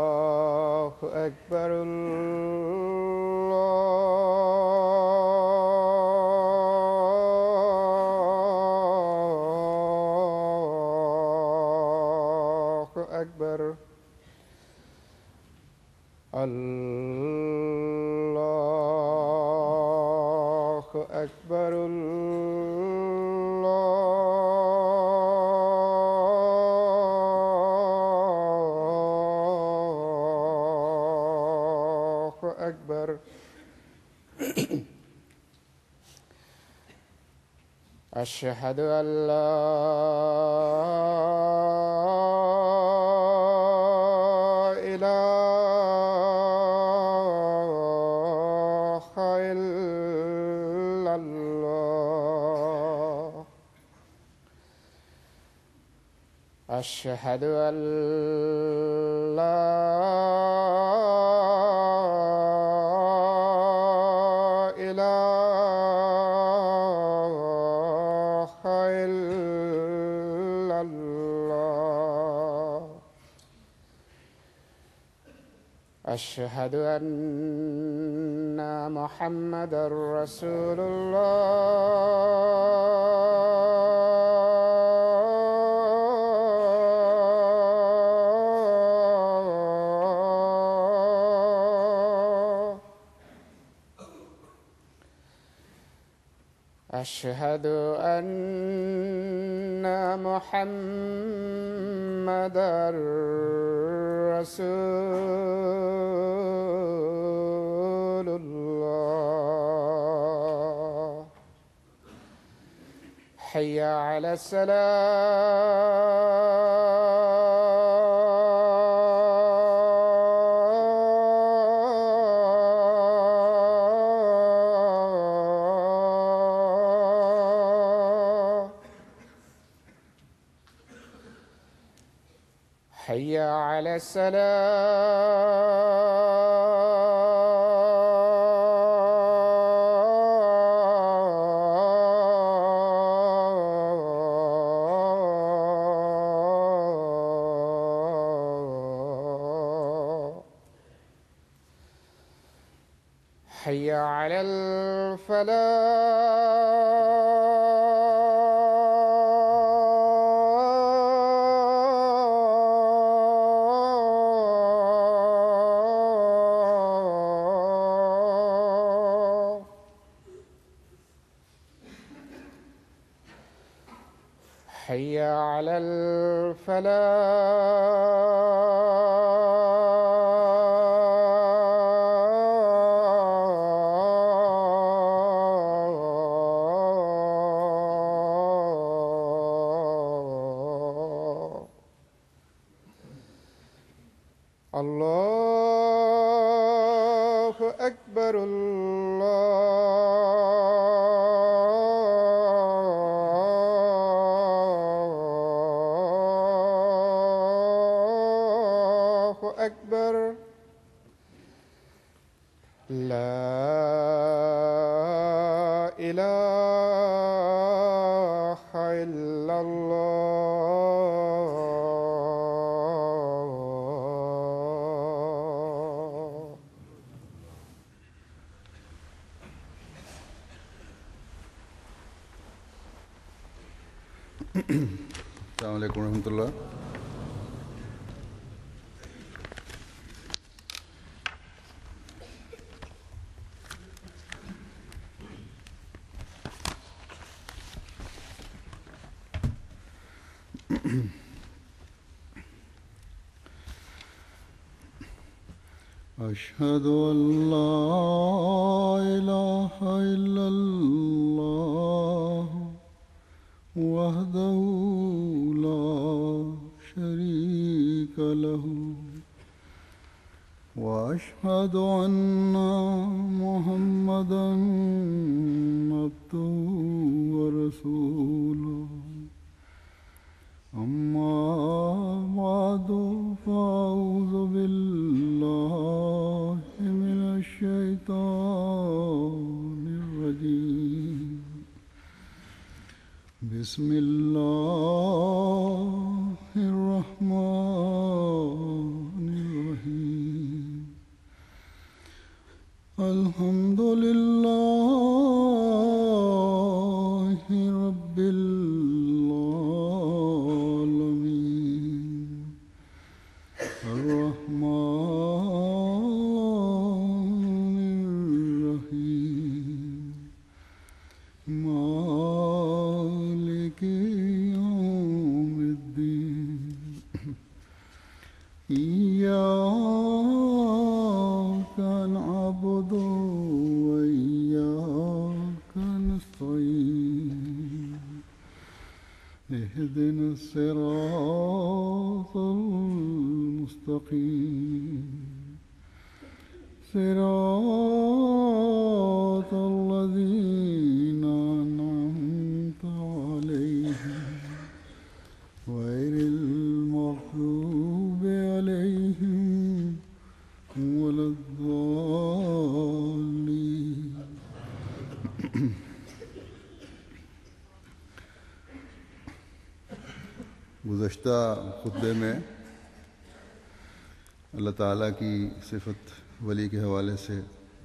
الله أكبر الله أكبر الله أكبر الله أكبر أشهد أن لا إله إلا الله أشهد أن لا إله إلا الله أشهد أن محمدًا رسول الله أشهد أن محمدًا رسول الله حي على الصلاة حي على السلام حي على الفلاح حي على الفلاح الله أكبر الله أكبر لا إله إلا الله السلام عليكم ورحمة الله. أشهد أن لا إله إلا الله وحده لا شريك له وأشهد أن محمدًا عبده ورسوله أما بعد فأعوذ بالله من الشيطان الرجيم بسم الله الرحمن اهدنا الصراط المستقيم صراط الذين أنعمت عليهم غير المغضوب عليهم ولا الضالين. گزشتہ خطبے میں اللہ تعالیٰ کی صفت ولی کے حوالے سے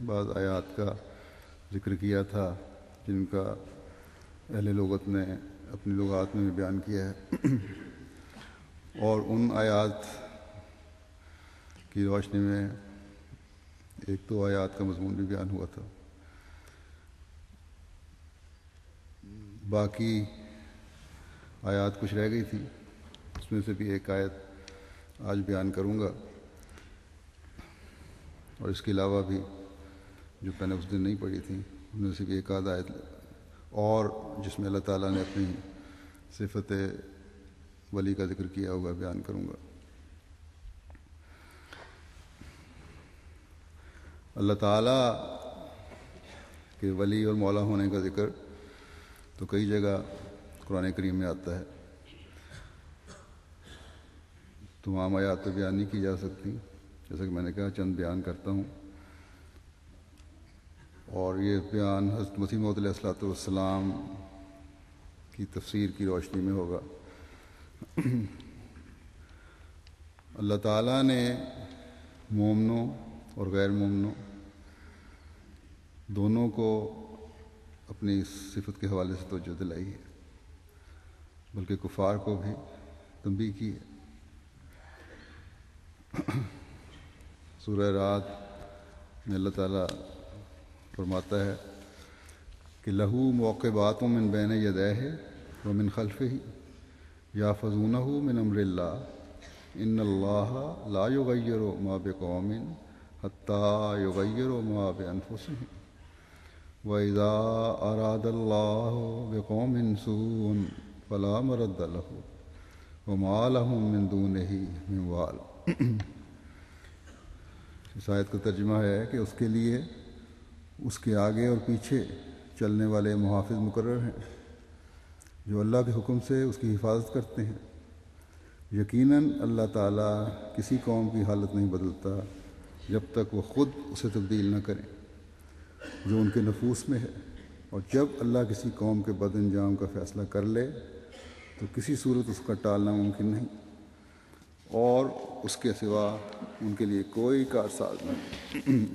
بعض آیات کا ذکر کیا تھا جن کا اہل لغت نے اپنی لغات میں بھی بیان کیا ہے، اور ان آیات کی روشنی میں ایک دو آیات کا مضمون بھی بیان ہوا تھا. باقی آیات کچھ رہ گئی تھیں، اس میں سے بھی ایک آیت آج بیان کروں گا، اور اس کے علاوہ بھی جو میں نے اس دن نہیں پڑھی تھیں ان میں سے بھی ایک آدھ آیت اور جس میں اللہ تعالیٰ نے اپنی صفت ولی کا ذکر کیا ہوگا بیان کروں گا. اللہ تعالیٰ کے ولی اور مولا ہونے کا ذکر تو کئی جگہ قرآن کریم میں آتا ہے، تمام آیات تو بیان نہیں کی جا سکتی، جیسا کہ میں نے کہا چند بیان کرتا ہوں، اور یہ بیان حضرت مسیح موعود علیہ الصلوۃ والسلام کی تفسیر کی روشنی میں ہوگا. اللہ تعالیٰ نے مومنوں اور غیر مومنوں دونوں کو اپنی صفت کے حوالے سے توجہ دلائی ہے، بلکہ کفار کو بھی تنبیہ کی ہے. سورہ رعد میں اللہ تعالیٰ فرماتا ہے کہ لہو معقبات من بین یدیہ ومن خلفہ یحفظونہ من امر اللہ ان اللہ لا یغیر ما بقوم حتی یغیروا ما بانفسہم وَإِذَا أَرَادَ اللَّهُ بِقَوْمٍ سُوءًا فَلَا مَرَدَّ لَهُ وَمَا لَهُم مِّن دُونِهِ مِن وَالٍ. اس آیت کا ترجمہ ہے کہ اس کے لیے اس کے آگے اور پیچھے چلنے والے محافظ مقرر ہیں جو اللہ کے حکم سے اس کی حفاظت کرتے ہیں. یقیناً اللہ تعالیٰ کسی قوم کی حالت نہیں بدلتا جب تک وہ خود اسے تبدیل نہ کریں جو ان کے نفوس میں ہے، اور جب اللہ کسی قوم کے بد انجام کا فیصلہ کر لے تو کسی صورت اس کا ٹالنا ممکن نہیں، اور اس کے سوا ان کے لیے کوئی کارساز نہیں.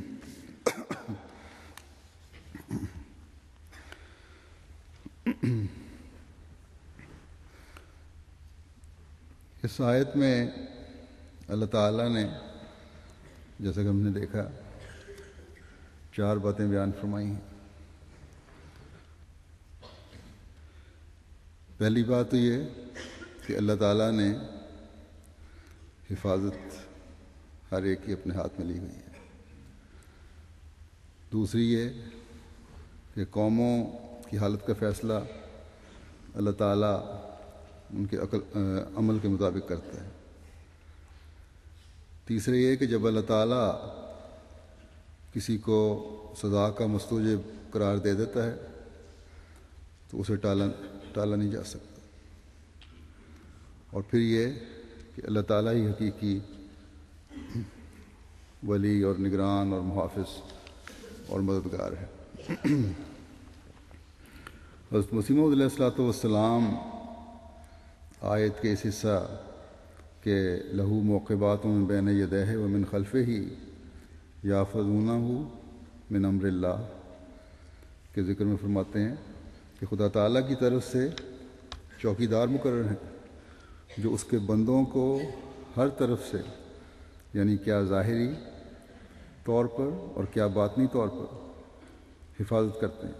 اس آیت میں اللہ تعالیٰ نے جیسا کہ ہم نے دیکھا 4 باتیں بیان فرمائی ہیں. پہلی بات تو یہ کہ اللہ تعالیٰ نے حفاظت ہر ایک کی اپنے ہاتھ میں لی ہوئی ہے. دوسری یہ کہ قوموں کی حالت کا فیصلہ اللہ تعالیٰ ان کے عمل کے مطابق کرتا ہے. تیسرے یہ کہ جب اللہ تعالیٰ کسی کو سزا کا مستوجب قرار دے دیتا ہے تو اسے ٹالا نہیں جا سکتا. اور پھر یہ کہ اللہ تعالیٰ ہی حقیقی ولی اور نگران اور محافظ اور مددگار ہے. حضرت مسیح موعود علیہ الصلوۃ والسلام آیت کے اس حصہ کہ لہو معقبات من بین یدیہ ومن خلفہ یحفظونہ من امر اللہ کے ذکر میں فرماتے ہیں کہ خدا تعالیٰ کی طرف سے چوکیدار مقرر ہیں جو اس کے بندوں کو ہر طرف سے، یعنی کیا ظاہری طور پر اور کیا باطنی طور پر حفاظت کرتے ہیں.